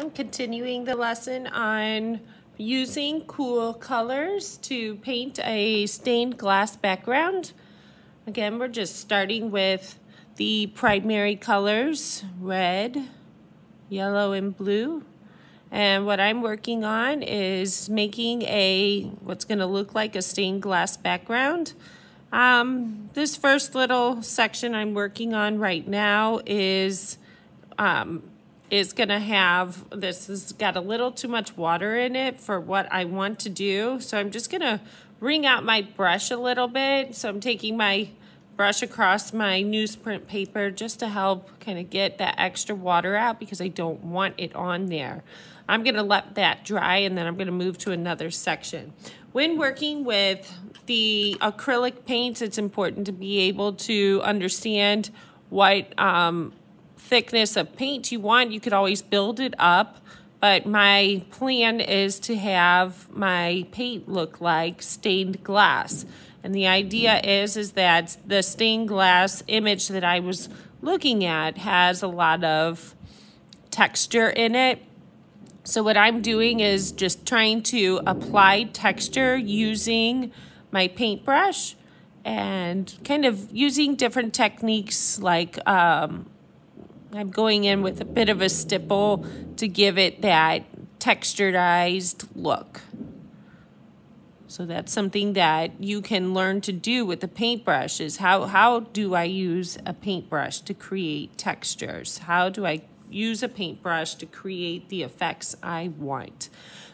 I'm continuing the lesson on using cool colors to paint a stained glass background. Again, we're just starting with the primary colors, red, yellow, and blue. And what I'm working on is making what's going to look like a stained glass background. This first little section I'm working on right now is gonna have, this has got a little too much water in it for what I want to do. So I'm just gonna wring out my brush a little bit. So I'm taking my brush across my newsprint paper just to help kind of get that extra water out because I don't want it on there. I'm gonna let that dry and then I'm gonna move to another section. When working with the acrylic paints, it's important to be able to understand what thickness of paint you want. You could always build it up, but my plan is to have my paint look like stained glass. And the idea is that the stained glass image that I was looking at has a lot of texture in it. So what I'm doing is just trying to apply texture using my paintbrush and kind of using different techniques like I'm going in with a bit of a stipple to give it that texturized look. So that's something that you can learn to do with the paintbrush is how do I use a paintbrush to create textures? How do I use a paintbrush to create the effects I want?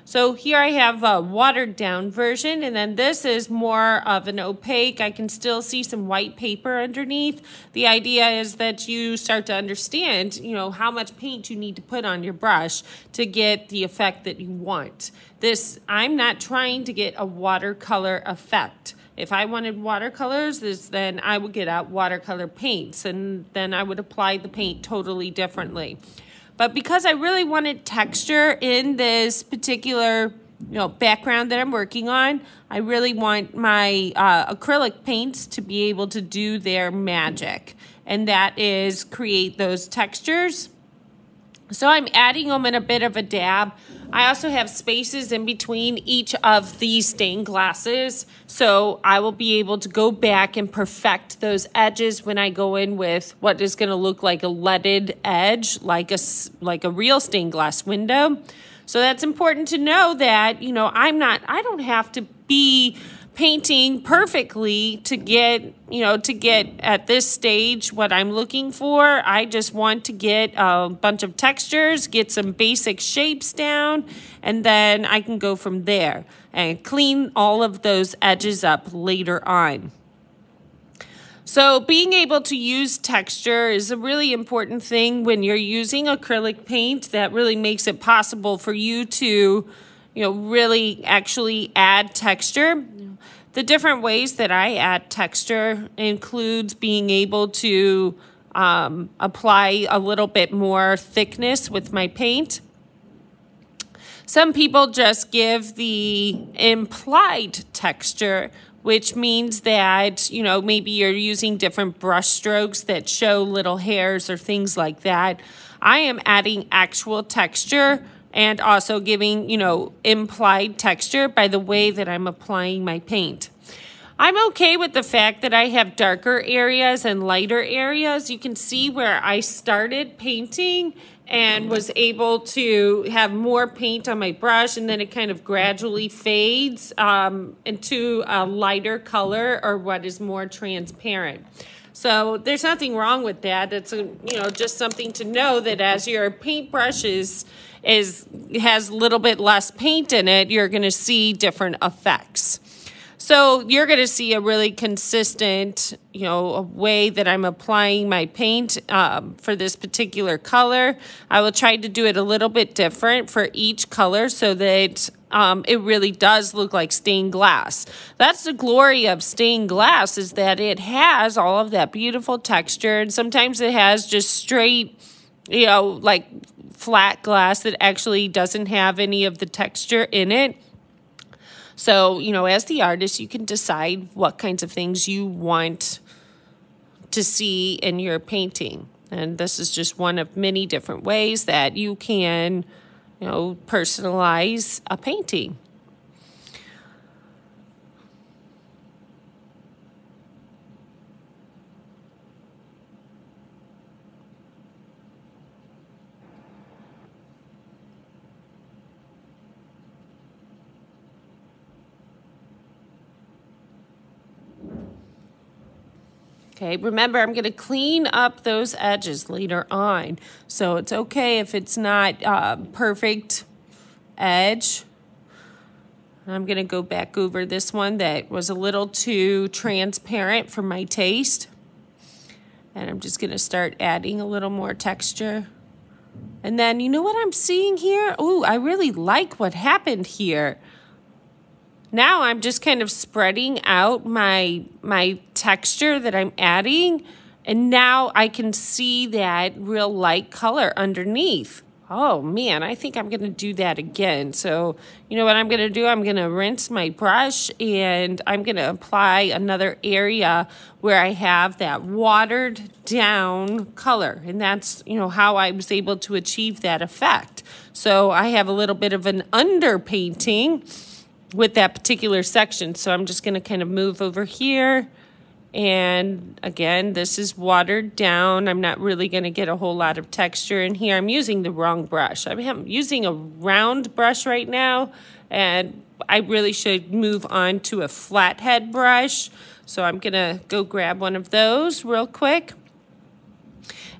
So here I have a watered down version, and then this is more of an opaque. I can still see some white paper underneath. The idea is that you start to understand, how much paint you need to put on your brush to get the effect that you want. I'm not trying to get a watercolor effect. If I wanted watercolors, then I would get out watercolor paints, and then I would apply the paint totally differently. But because I really wanted texture in this particular background that I'm working on, I really want my acrylic paints to be able to do their magic. And that is create those textures. So I'm adding them in a bit of a dab. I also have spaces in between each of these stained glasses, so I will be able to go back and perfect those edges when I go in with what is going to look like a leaded edge, like a real stained glass window. So that's important to know that, I don't have to be painting perfectly to get at this stage what I'm looking for. I just want to get a bunch of textures, get some basic shapes down, and then I can go from there and clean all of those edges up later on. So being able to use texture is a really important thing when you're using acrylic paint. That really makes it possible for you to really actually add texture. The different ways that I add texture includes being able to apply a little bit more thickness with my paint. Some people just give the implied texture, which means that, maybe you're using different brush strokes that show little hairs or things like that. I am adding actual texture and also giving, implied texture by the way that I'm applying my paint. I'm okay with the fact that I have darker areas and lighter areas. You can see where I started painting and was able to have more paint on my brush, and then it kind of gradually fades into a lighter color or what is more transparent. So there's nothing wrong with that. It's just something to know that as your paintbrush has a little bit less paint in it, you're going to see different effects. So you're going to see a really consistent, way that I'm applying my paint for this particular color. I will try to do it a little bit different for each color so that it really does look like stained glass. That's the glory of stained glass, is that it has all of that beautiful texture, and sometimes it has just straight, like flat glass that actually doesn't have any of the texture in it. So, as the artist, you can decide what kinds of things you want to see in your painting. And this is just one of many different ways that you can personalize a painting. Okay, remember, I'm going to clean up those edges later on. So it's okay if it's not perfect edge. I'm going to go back over this one that was a little too transparent for my taste. And I'm just going to start adding a little more texture. And then, you know what I'm seeing here? Ooh, I really like what happened here. Now I'm just kind of spreading out my texture that I'm adding, and now I can see that real light color underneath. Oh man, I think I'm gonna do that again. So you know what I'm gonna do? I'm gonna rinse my brush and I'm gonna apply another area where I have that watered down color. And that's, how I was able to achieve that effect. So I have a little bit of an underpainting with that particular section. So I'm just gonna kind of move over here. And again, this is watered down. I'm not really gonna get a whole lot of texture in here. I'm using the wrong brush. I'm using a round brush right now, and I really should move on to a flathead brush. So I'm gonna go grab one of those real quick.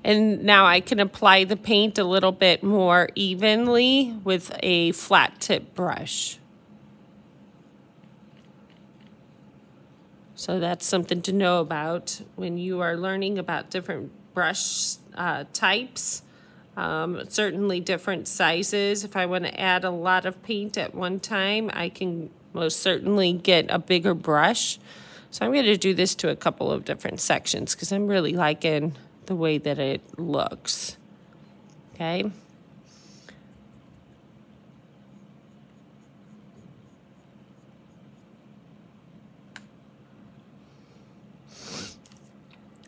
And now I can apply the paint a little bit more evenly with a flat tip brush. So that's something to know about when you are learning about different brush types, certainly different sizes. If I want to add a lot of paint at one time, I can most certainly get a bigger brush. So I'm going to do this to a couple of different sections because I'm really liking the way that it looks. Okay.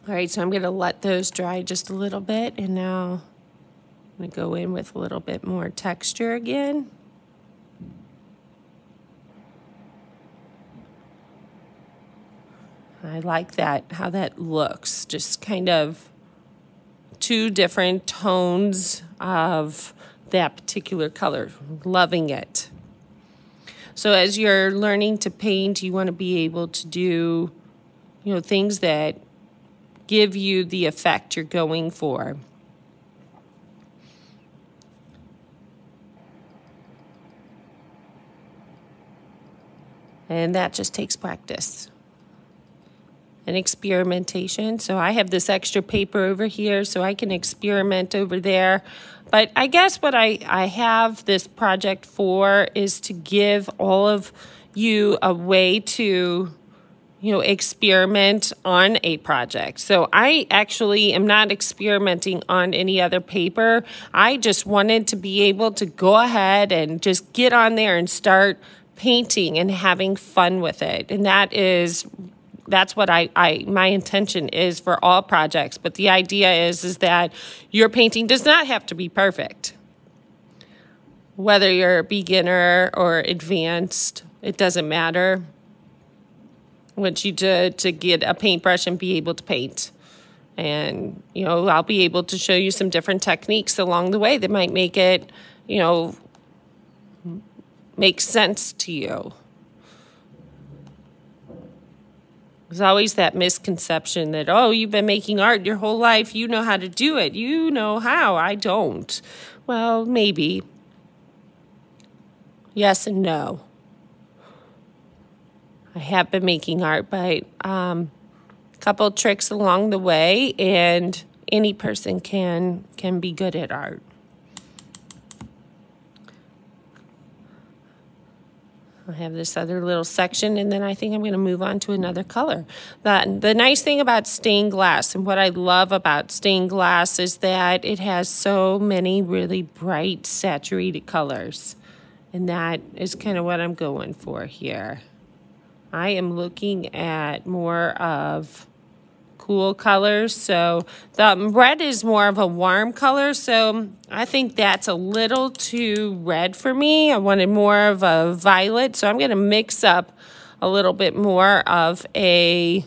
All right, so I'm going to let those dry just a little bit, and now I'm going to go in with a little bit more texture again. I like that, how that looks, just kind of two different tones of that particular color. Loving it. So as you're learning to paint, you want to be able to do, things that give you the effect you're going for. And that just takes practice and experimentation. So I have this extra paper over here so I can experiment over there. But I guess what I have this project for is to give all of you a way to experiment on a project. So I actually am not experimenting on any other paper. I just wanted to be able to go ahead and just get on there and start painting and having fun with it. And that's what my intention is for all projects. But the idea is that your painting does not have to be perfect. Whether you're a beginner or advanced, it doesn't matter. I want you to get a paintbrush and be able to paint. And, I'll be able to show you some different techniques along the way that might make it, make sense to you. There's always that misconception that, oh, you've been making art your whole life. You know how to do it. You know how. I don't. Well, maybe. Yes and no. I have been making art, but a couple tricks along the way, and any person can be good at art. I have this other little section, and then I think I'm going to move on to another color. The nice thing about stained glass, and what I love about stained glass, is that it has so many really bright, saturated colors. And that is kind of what I'm going for here. I am looking at more of cool colors. So the red is more of a warm color, so I think that's a little too red for me. I wanted more of a violet, so I'm going to mix up a little bit more of a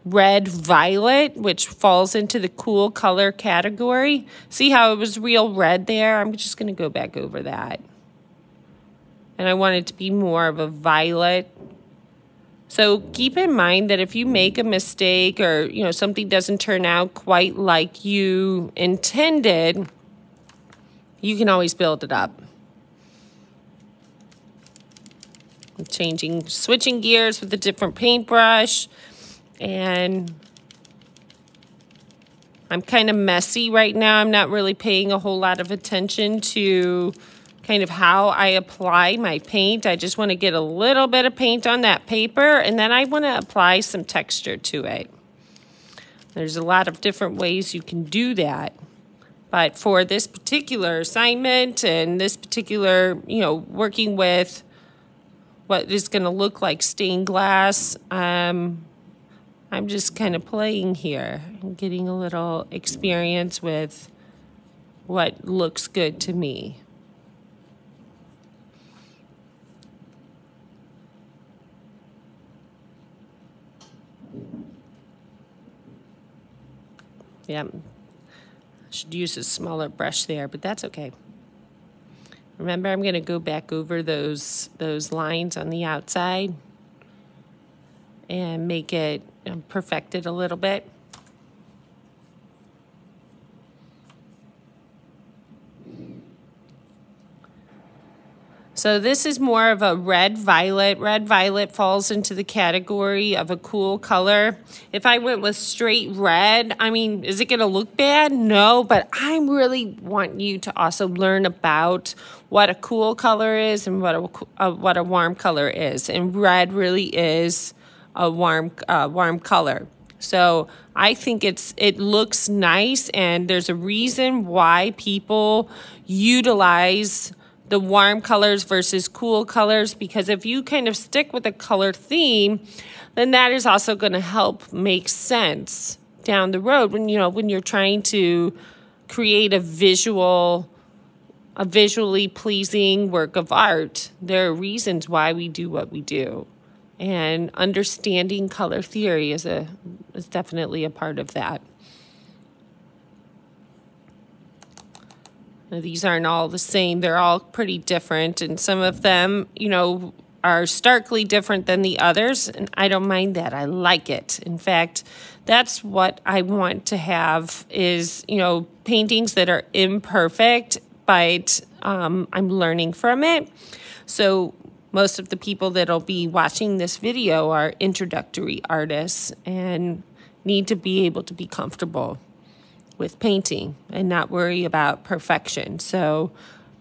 red violet, which falls into the cool color category. See how it was real red there? I'm just going to go back over that. And I want it to be more of a violet. So keep in mind that if you make a mistake or, you know, something doesn't turn out quite like you intended, you can always build it up. I'm switching gears with a different paintbrush, and I'm kind of messy right now. I'm not really paying a whole lot of attention to kind of how I apply my paint. I just want to get a little bit of paint on that paper, and then I want to apply some texture to it. There's a lot of different ways you can do that. But for this particular assignment and this particular, you know, working with what is going to look like stained glass, I'm just kind of playing here and getting a little experience with what looks good to me. Yeah, I should use a smaller brush there, but that's okay. Remember, I'm going to go back over those lines on the outside and make it perfect it a little bit. So this is more of a red violet. Red violet falls into the category of a cool color. If I went with straight red, I mean, is it going to look bad? No, but I really want you to also learn about what a cool color is and what a warm color is. And red really is a warm color. So I think it looks nice, and there's a reason why people utilize the warm colors versus cool colors, because if you kind of stick with a color theme, then that is also going to help make sense down the road when you're trying to create a visually pleasing work of art. There are reasons why we do what we do, and understanding color theory is definitely a part of that. These aren't all the same. They're all pretty different, and some of them, are starkly different than the others, and I don't mind that. I like it. In fact, that's what I want to have is, paintings that are imperfect, but I'm learning from it. So most of the people that'll be watching this video are introductory artists and need to be able to be comfortable with painting and not worry about perfection. So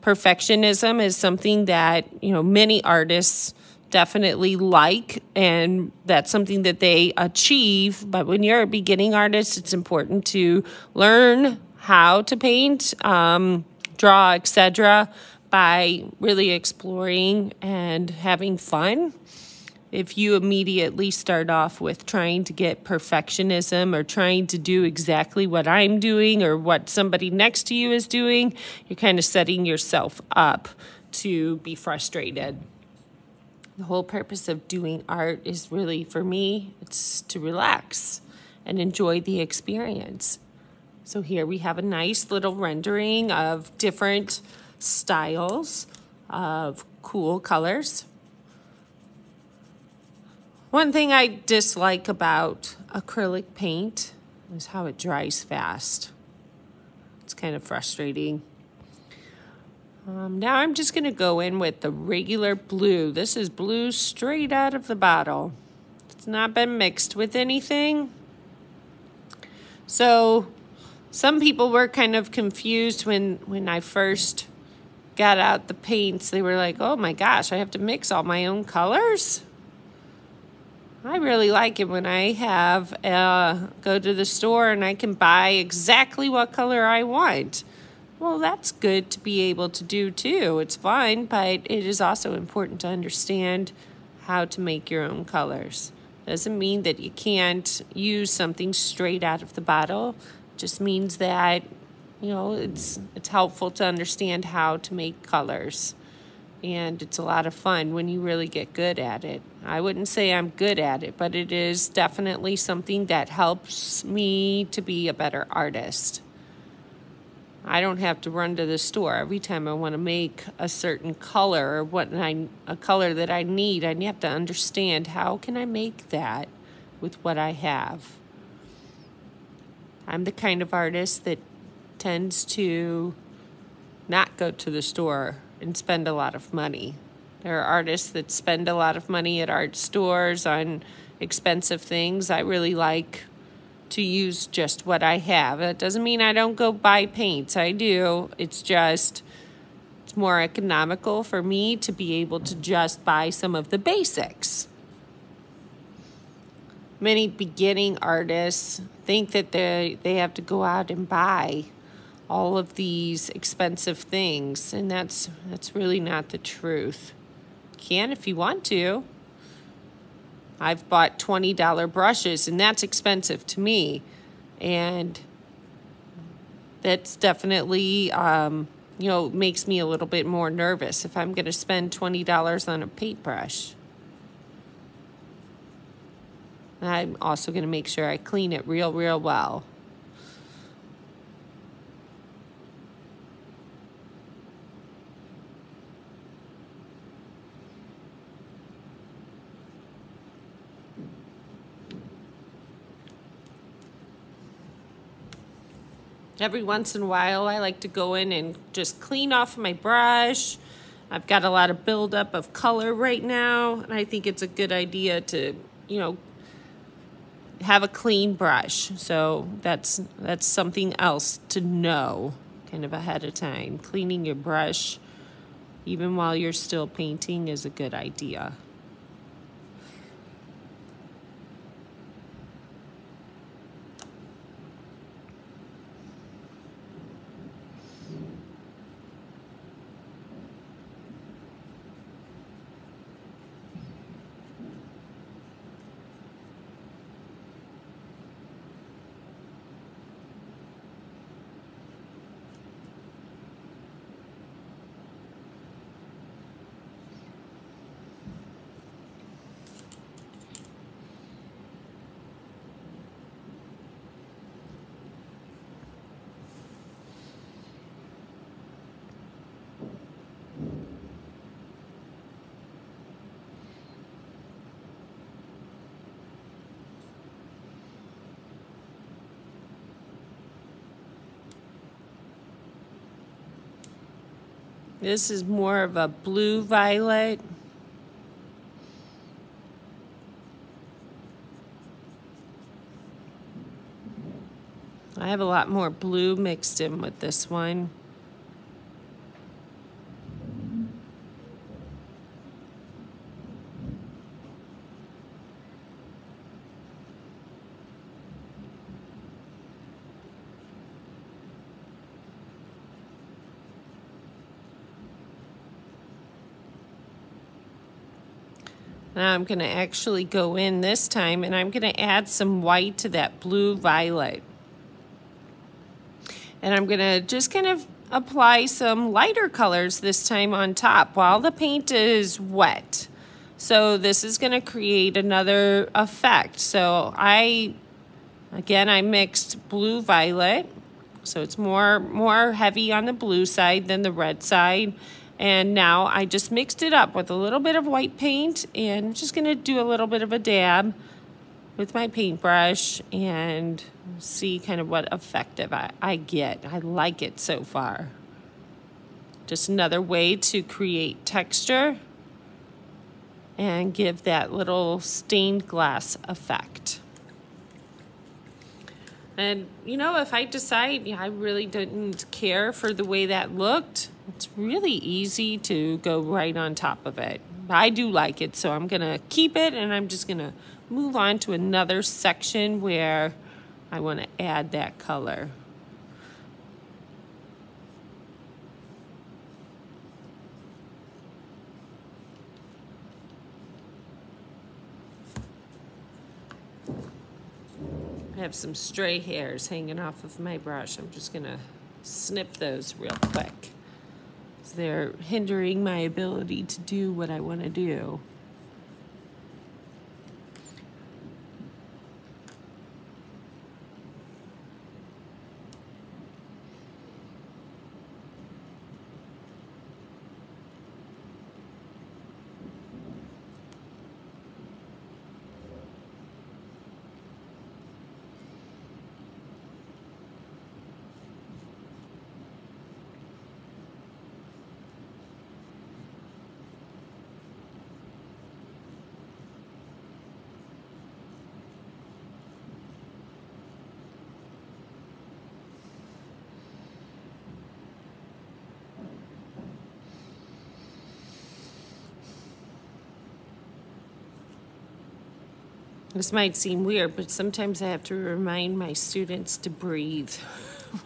perfectionism is something that, many artists definitely like, and that's something that they achieve. But when you're a beginning artist, it's important to learn how to paint, draw, etc., by really exploring and having fun. If you immediately start off with trying to get perfectionism or trying to do exactly what I'm doing or what somebody next to you is doing, you're kind of setting yourself up to be frustrated. The whole purpose of doing art is really, for me, it's to relax and enjoy the experience. So here we have a nice little rendering of different styles of cool colors. One thing I dislike about acrylic paint is how it dries fast. It's kind of frustrating. Now I'm just going to go in with the regular blue. This is blue straight out of the bottle. It's not been mixed with anything. So some people were kind of confused when I first got out the paints. They were like, oh my gosh, I have to mix all my own colors? I really like it when I go to the store and I can buy exactly what color I want. Well, that's good to be able to do too. It's fun, but it is also important to understand how to make your own colors. Doesn't mean that you can't use something straight out of the bottle. Just means that, you know, it's helpful to understand how to make colors. And it's a lot of fun when you really get good at it. I wouldn't say I'm good at it, but it is definitely something that helps me to be a better artist. I don't have to run to the store every time I want to make a certain color or a color that I need. I have to understand, how can I make that with what I have? I'm the kind of artist that tends to not go to the store and spend a lot of money. There are artists that spend a lot of money at art stores on expensive things. I really like to use just what I have. It doesn't mean I don't go buy paints. I do. It's more economical for me to be able to just buy some of the basics. Many beginning artists think that they have to go out and buy all of these expensive things, and that's really not the truth. You can if you want to. I've bought $20 brushes, and that's expensive to me. And that's definitely, makes me a little bit more nervous if I'm going to spend $20 on a paintbrush. I'm also going to make sure I clean it real well. Every once in a while, I like to go in and just clean off my brush. I've got a lot of buildup of color right now, and I think it's a good idea to, have a clean brush. So that's something else to know kind of ahead of time. Cleaning your brush, even while you're still painting, is a good idea. This is more of a blue violet. I have a lot more blue mixed in with this one. Now I'm going to actually go in this time and I'm going to add some white to that blue violet. And I'm going to just kind of apply some lighter colors this time on top while the paint is wet. So this is going to create another effect. So I mixed blue violet. So it's more heavy on the blue side than the red side. And now I just mixed it up with a little bit of white paint, and I'm just going to do a little bit of a dab with my paintbrush and see kind of what effect I get. I like it so far. Just another way to create texture and give that little stained glass effect. And, if I decide I really didn't care for the way that looked, it's really easy to go right on top of it. I do like it, so I'm going to keep it, and I'm just going to move on to another section where I want to add that color. have some stray hairs hanging off of my brush. I'm just gonna snip those real quick. So they're hindering my ability to do what I want to do. This might seem weird, but sometimes I have to remind my students to breathe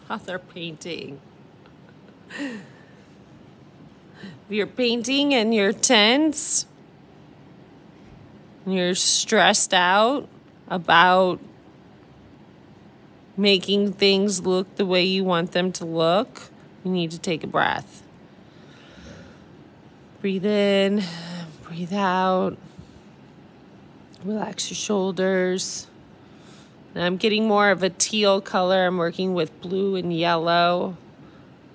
while they're painting. If you're painting and you're tense, and you're stressed out about making things look the way you want them to look, you need to take a breath. Breathe in, breathe out. Relax your shoulders. And I'm getting more of a teal color. I'm working with blue and yellow.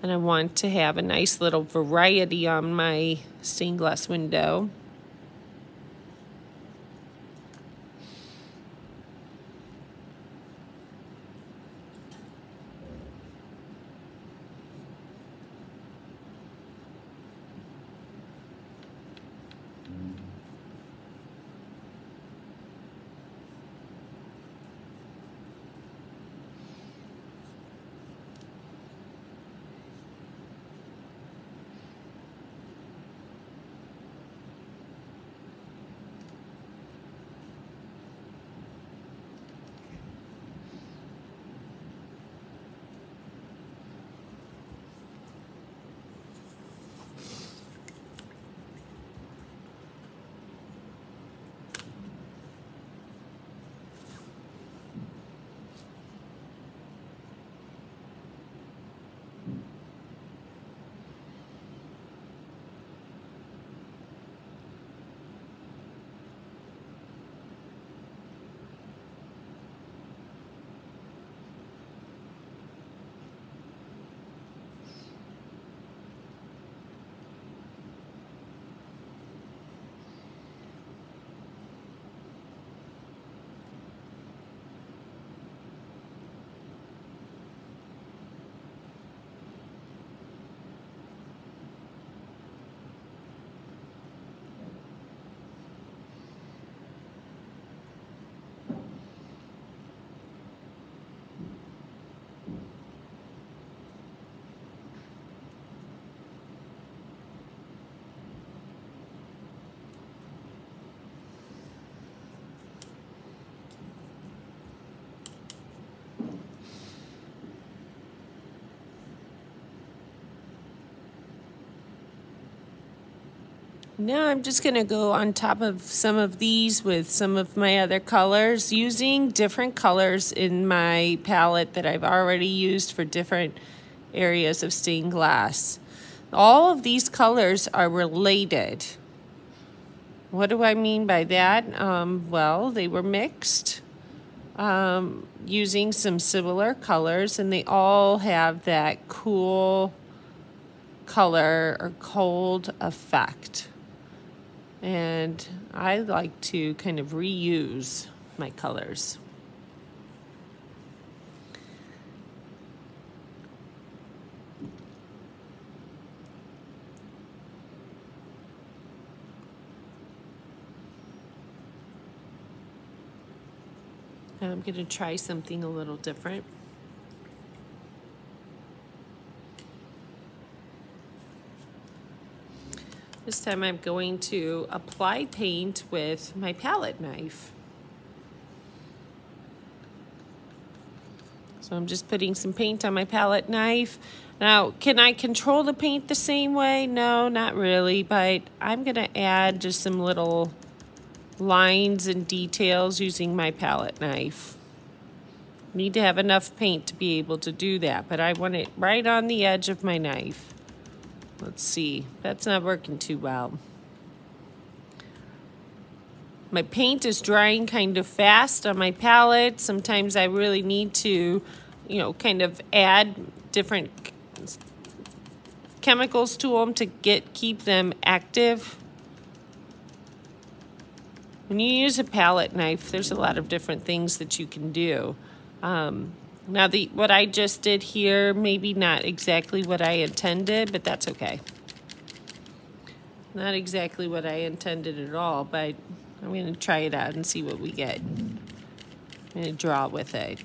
And I want to have a nice little variety on my stained glass window. Now I'm just going to go on top of some of these with some of my other colors, using different colors in my palette that I've already used for different areas of stained glass. All of these colors are related. What do I mean by that? Well, they were mixed using some similar colors, and they all have that cool color or cold effect. And I like to kind of reuse my colors. I'm going to try something a little different. This time I'm going to apply paint with my palette knife. So I'm just putting some paint on my palette knife. Now, can I control the paint the same way? No, not really, but I'm going to add just some little lines and details using my palette knife. Need to have enough paint to be able to do that, but I want it right on the edge of my knife. Let's see, that's not working too well. My paint is drying kind of fast on my palette. Sometimes I really need to, you know, kind of add different chemicals to them to keep them active. When you use a palette knife, there's a lot of different things that you can do. Now, what I just did here, maybe not exactly what I intended, but that's okay. Not exactly what I intended at all, but I'm going to try it out and see what we get. I'm going to draw with it.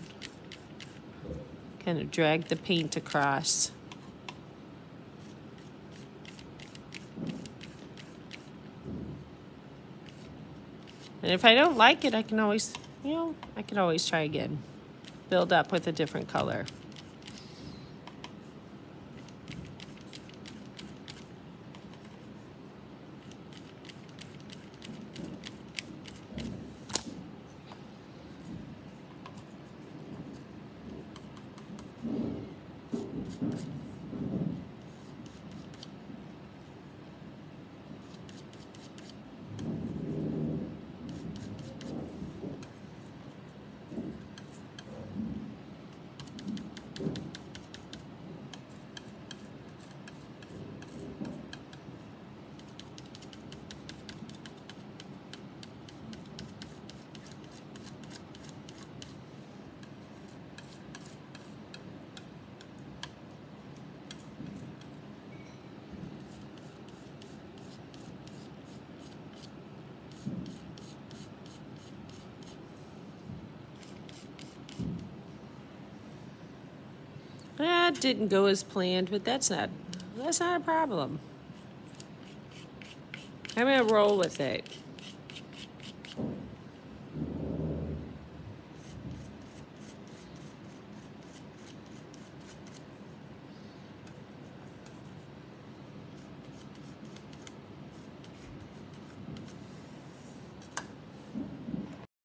Kind of drag the paint across. And if I don't like it, I can always, you know, I can always try again. Build up with a different color. That didn't go as planned, but that's not a problem. I'm gonna roll with it.